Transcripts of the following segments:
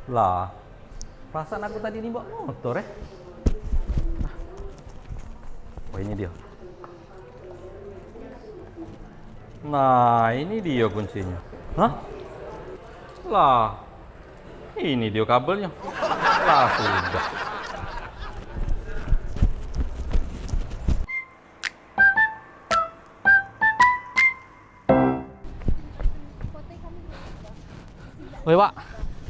Lah, perasaan aku tadi ini bawa motor ya. Oh ini dia. Nah ini dia kuncinya. Hah? Lah, ini dia kabelnya. Lah sudah. Woi Pak,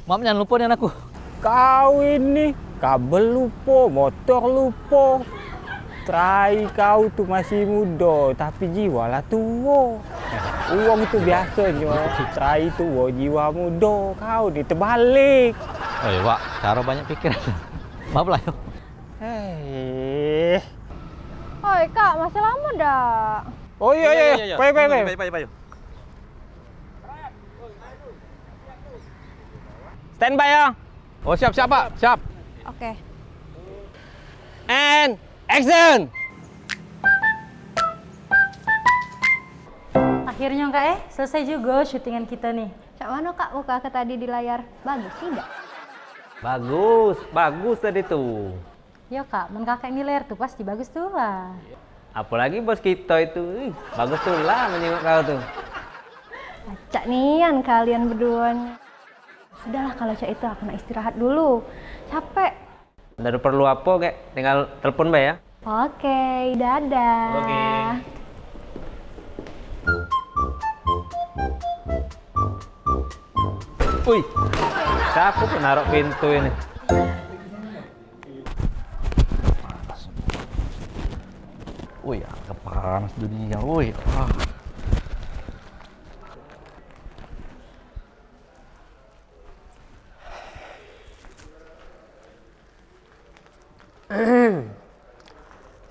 maaf jangan lupa dengan aku. Kau ini kabel lupa, motor lupa. Try kau tuh masih muda, tapi jiwa lah tua. Uang itu biasanya, try tua, jiwa muda. Kau ni terbalik. Oh iya Pak, cara banyak pikiran. Maaf lah yo. Hei. Oi kak, masih lama dah. Oh iya. Baik. Standby ya. Oh siap Pak, siap. Oke. And action. Akhirnya kak selesai juga syutingan kita nih. Cak mana kak muka ke tadi di layar? Bagus sih enggak? Bagus tadi tuh. Ya kak, men kakak nilai tuh pasti bagus tuh lah. Apalagi bos kita itu, bagus tuh lah menengok kau tuh. Cak nian kalian berdua. Sudahlah kalau Cak itu aku nak istirahat dulu. Capek. Udah ada perlu apa kayak tinggal telepon Mbak ya. Oke, dadah. Oke. Wih, siapa tuh naruh pintu ini? Wih, kepanas dunia. Wih.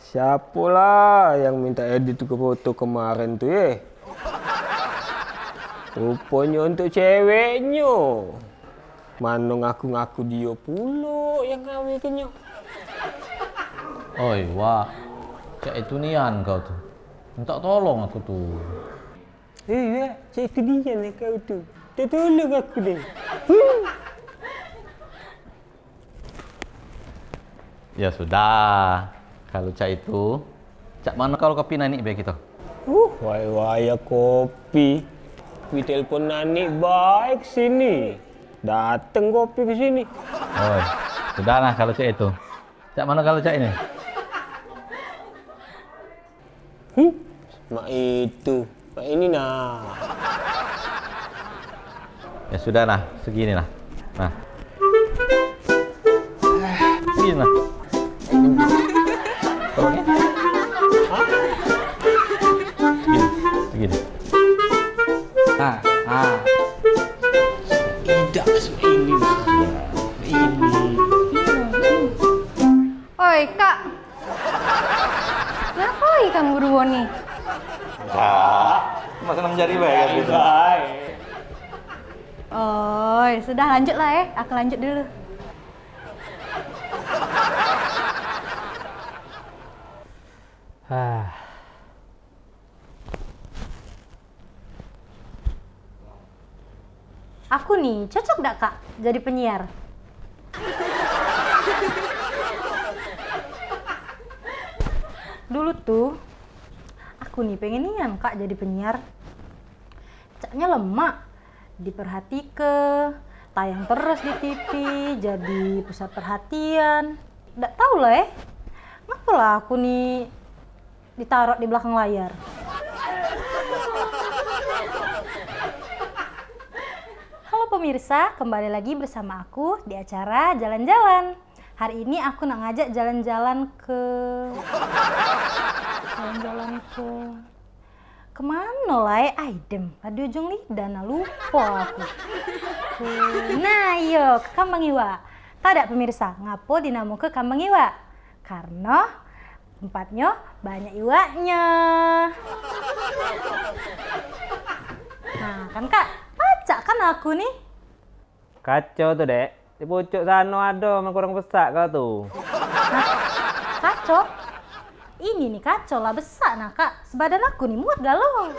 Siapalah yang minta edit ke foto kemarin tuh ya? Rupanya untuk ceweknya. Mana ngaku-ngaku dia pula yang ngawinnya. Oi, Wak. Cak itu nian kau tuh. Minta tolong aku tuh. Iya, cak itu dia nih kau tuh. Dia tolong aku deh. Ya sudah. Kalau Cak itu, Cak mana kalau kopi nani baik kita? Waya kopi. Wi telepon Nani baik sini. Dateng kopi ke sini. Oh, sudah lah kalau Cak itu. Cak mana kalau Cak ini? Mak itu. Mak ini nah. Ya sudah lah, segini lah. Nah. Segini lah. Tolongnya. Segini. Nah. Tidak ini nah. Ini. Oi kak. Ngapain kamu berdua nih? Masa enam jari baik gitu. Oi, sudah lanjut lah ya. Aku lanjut dulu. Aku nih, cocok gak kak jadi penyiar? Dulu tuh, aku nih pengen nian kak jadi penyiar. Caknya lemak, diperhatike, tayang terus di TV, jadi pusat perhatian. Nggak tahu lah ngapa lah aku nih ditaruh di belakang layar. Halo pemirsa, kembali lagi bersama aku di acara Jalan-Jalan. Hari ini aku nak ngajak jalan-jalan ke kemana lah Aidem, di ujung lidah, nah lupa aku. Nah yuk, ke Kambang Iwa. Tahu tak pemirsa, ngapo dinamo ke Kambang Iwa? Karena tempatnya banyak iwaknya. Nah kan kak, pacak kan aku nih. Kacau tuh dek. Di pucuk sana ada, emang kurang besar kau tuh. Kacau? Ini nih kacau lah besar nah kak. Sebadan aku nih muat galau.